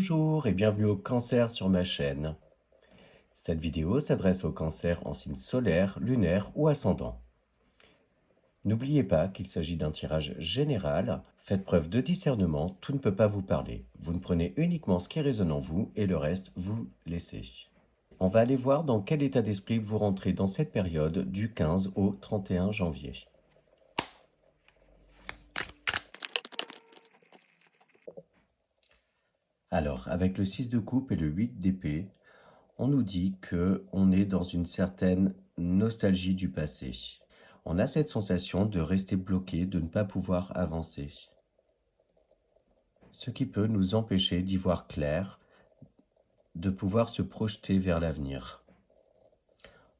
Bonjour et bienvenue au Cancer sur ma chaîne. Cette vidéo s'adresse aux cancers en signe solaire, lunaire ou ascendant. N'oubliez pas qu'il s'agit d'un tirage général. Faites preuve de discernement, tout ne peut pas vous parler. Vous ne prenez uniquement ce qui résonne en vous et le reste, vous laissez. On va aller voir dans quel état d'esprit vous rentrez dans cette période du 15 au 31 janvier. Alors, avec le 6 de coupe et le 8 d'épée, on nous dit que on est dans une certaine nostalgie du passé. On a cette sensation de rester bloqué, de ne pas pouvoir avancer. Ce qui peut nous empêcher d'y voir clair, de pouvoir se projeter vers l'avenir.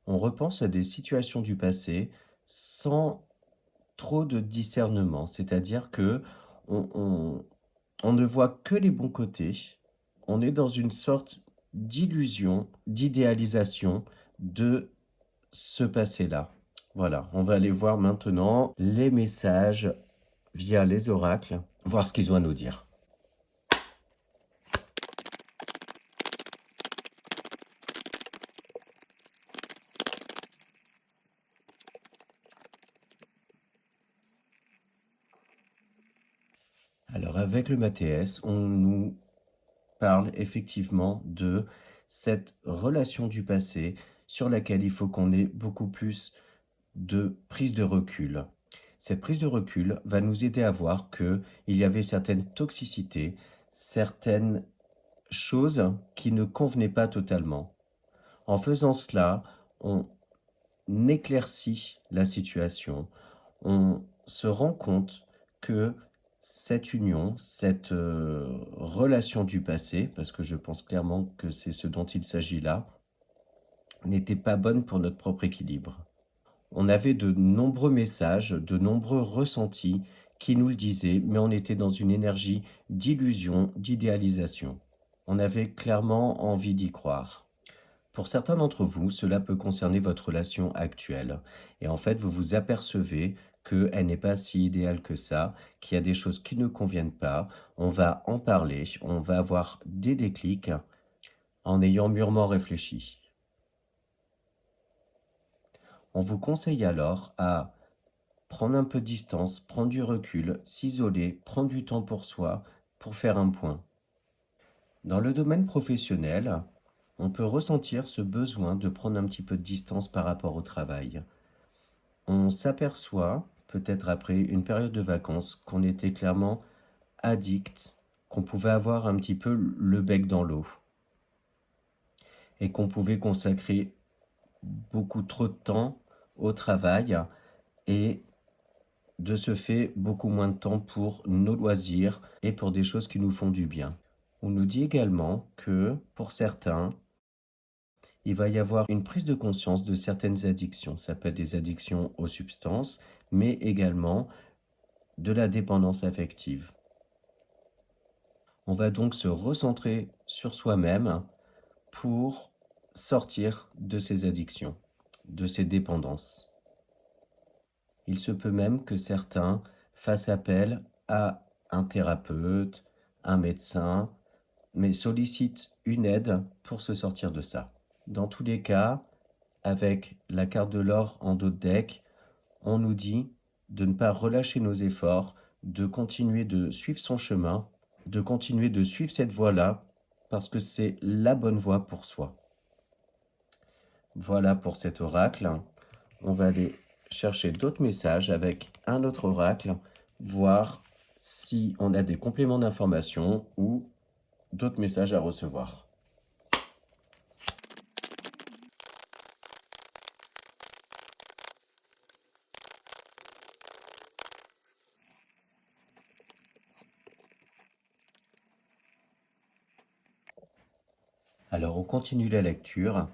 On repense à des situations du passé sans trop de discernement, c'est-à-dire que on ne voit que les bons côtés. On est dans une sorte d'illusion, d'idéalisation de ce passé-là. Voilà, on va aller voir maintenant les messages via les oracles, voir ce qu'ils ont à nous dire. Alors avec le Mathéès, on nous parle effectivement de cette relation du passé sur laquelle il faut qu'on ait beaucoup plus de prise de recul. Cette prise de recul va nous aider à voir qu'il y avait certaines toxicités, certaines choses qui ne convenaient pas totalement. En faisant cela, on éclaircit la situation, on se rend compte que cette union, cette relation du passé, parce que je pense clairement que c'est ce dont il s'agit là, n'était pas bonne pour notre propre équilibre. On avait de nombreux messages, de nombreux ressentis qui nous le disaient, mais on était dans une énergie d'illusion, d'idéalisation. On avait clairement envie d'y croire. Pour certains d'entre vous, cela peut concerner votre relation actuelle. Et en fait, vous vous apercevez qu'elle n'est pas si idéale que ça, qu'il y a des choses qui ne conviennent pas. On va en parler, on va avoir des déclics en ayant mûrement réfléchi. On vous conseille alors à prendre un peu de distance, prendre du recul, s'isoler, prendre du temps pour soi, pour faire un point. Dans le domaine professionnel, on peut ressentir ce besoin de prendre un petit peu de distance par rapport au travail. On s'aperçoit, peut-être après une période de vacances, qu'on était clairement addict, qu'on pouvait avoir un petit peu le bec dans l'eau et qu'on pouvait consacrer beaucoup trop de temps au travail et de ce fait beaucoup moins de temps pour nos loisirs et pour des choses qui nous font du bien. On nous dit également que pour certains, il va y avoir une prise de conscience de certaines addictions. Ça peut être des addictions aux substances, mais également de la dépendance affective. On va donc se recentrer sur soi-même pour sortir de ces addictions, de ces dépendances. Il se peut même que certains fassent appel à un thérapeute, un médecin, mais sollicitent une aide pour se sortir de ça. Dans tous les cas, avec la carte de l'or en dos de deck, on nous dit de ne pas relâcher nos efforts, de continuer de suivre son chemin, de continuer de suivre cette voie-là, parce que c'est la bonne voie pour soi. Voilà pour cet oracle. On va aller chercher d'autres messages avec un autre oracle, voir si on a des compléments d'information ou d'autres messages à recevoir. Alors, on continue la lecture.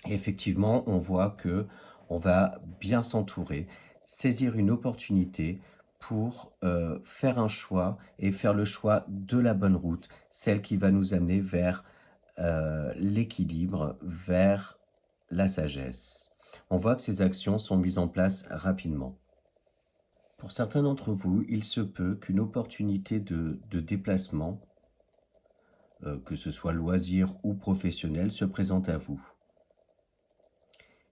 Effectivement, on voit que on va bien s'entourer, saisir une opportunité pour faire un choix et faire le choix de la bonne route, celle qui va nous amener vers l'équilibre, vers la sagesse. On voit que ces actions sont mises en place rapidement. Pour certains d'entre vous, il se peut qu'une opportunité de déplacement que ce soit loisir ou professionnel, se présente à vous.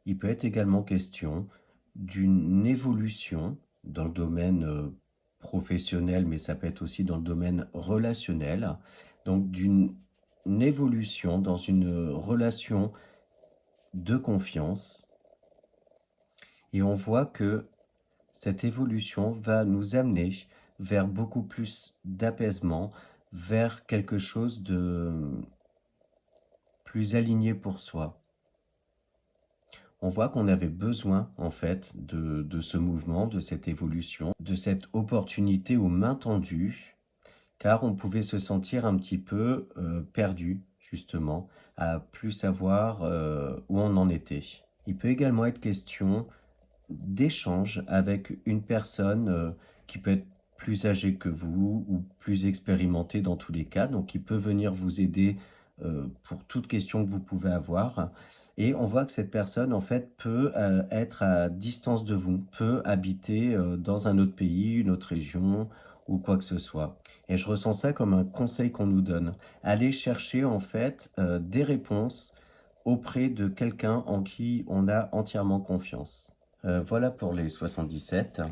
Il peut être également question d'une évolution dans le domaine professionnel, mais ça peut être aussi dans le domaine relationnel, donc d'une évolution dans une relation de confiance. Et on voit que cette évolution va nous amener vers beaucoup plus d'apaisement, vers quelque chose de plus aligné pour soi. On voit qu'on avait besoin en fait de ce mouvement, de cette évolution, de cette opportunité aux mains tendues, car on pouvait se sentir un petit peu perdu justement, à plus savoir où on en était. Il peut également être question d'échange avec une personne qui peut être plus âgée que vous ou plus expérimentée dans tous les cas, donc qui peut venir vous aider pour toute question que vous pouvez avoir. Et on voit que cette personne, en fait, peut être à distance de vous, peut habiter dans un autre pays, une autre région ou quoi que ce soit. Et je ressens ça comme un conseil qu'on nous donne. Aller chercher, en fait, des réponses auprès de quelqu'un en qui on a entièrement confiance. Voilà pour les 77.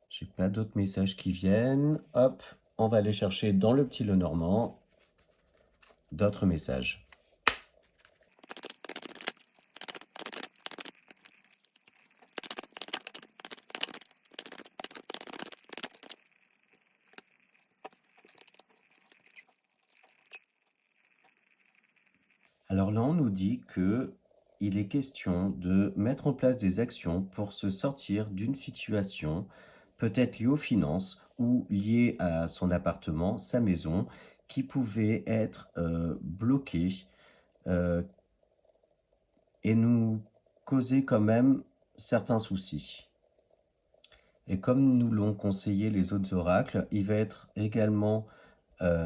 J'ai pas d'autres messages qui viennent. Hop, on va aller chercher dans le petit Lenormand d'autres messages. Alors là, on nous dit que il est question de mettre en place des actions pour se sortir d'une situation peut-être liée aux finances ou liée à son appartement, sa maison, qui pouvait être bloquée et nous causer quand même certains soucis. Et comme nous l'ont conseillé les autres oracles, il va être également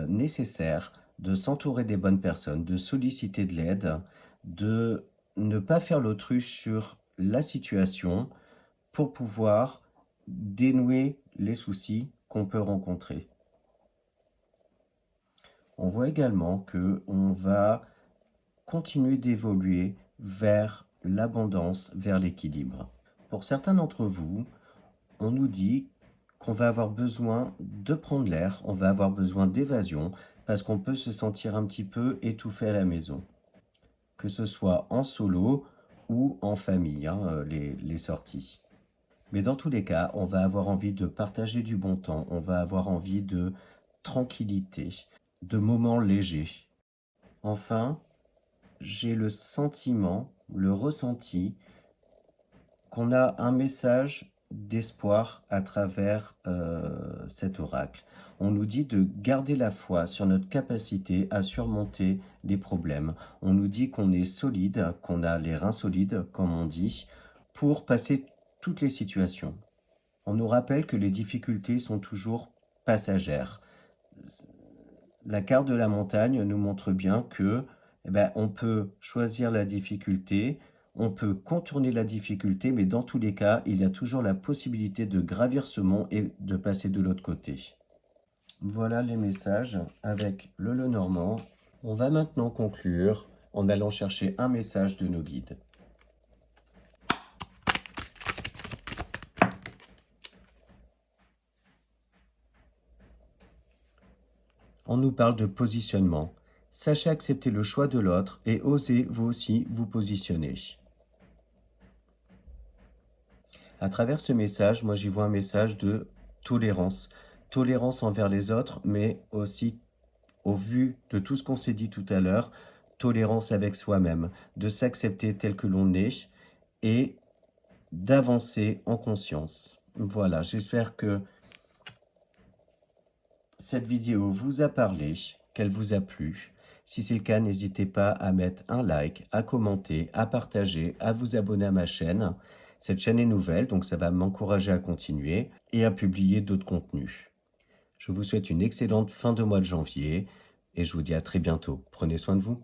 nécessaire de s'entourer des bonnes personnes, de solliciter de l'aide, de ne pas faire l'autruche sur la situation pour pouvoir dénouer les soucis qu'on peut rencontrer. On voit également qu'on va continuer d'évoluer vers l'abondance, vers l'équilibre. Pour certains d'entre vous, on nous dit qu'on va avoir besoin de prendre l'air, on va avoir besoin d'évasion, parce qu'on peut se sentir un petit peu étouffé à la maison. Que ce soit en solo ou en famille, hein, les sorties. Mais dans tous les cas, on va avoir envie de partager du bon temps, on va avoir envie de tranquillité, de moments légers. Enfin, j'ai le sentiment, le ressenti qu'on a un message d'espoir à travers cet oracle. On nous dit de garder la foi sur notre capacité à surmonter les problèmes. On nous dit qu'on est solide, qu'on a les reins solides, comme on dit, pour passer toutes les situations. On nous rappelle que les difficultés sont toujours passagères. La carte de la montagne nous montre bien que on peut choisir la difficulté, on peut contourner la difficulté, mais dans tous les cas, il y a toujours la possibilité de gravir ce mont et de passer de l'autre côté. Voilà les messages avec le Lenormand. On va maintenant conclure en allant chercher un message de nos guides. On nous parle de positionnement. Sachez accepter le choix de l'autre et osez vous aussi vous positionner. À travers ce message, moi j'y vois un message de tolérance. Tolérance envers les autres, mais aussi, au vu de tout ce qu'on s'est dit tout à l'heure, tolérance avec soi-même, de s'accepter tel que l'on est et d'avancer en conscience. Voilà, j'espère que cette vidéo vous a parlé, qu'elle vous a plu. Si c'est le cas, n'hésitez pas à mettre un like, à commenter, à partager, à vous abonner à ma chaîne. Cette chaîne est nouvelle, donc ça va m'encourager à continuer et à publier d'autres contenus. Je vous souhaite une excellente fin de mois de janvier et je vous dis à très bientôt. Prenez soin de vous.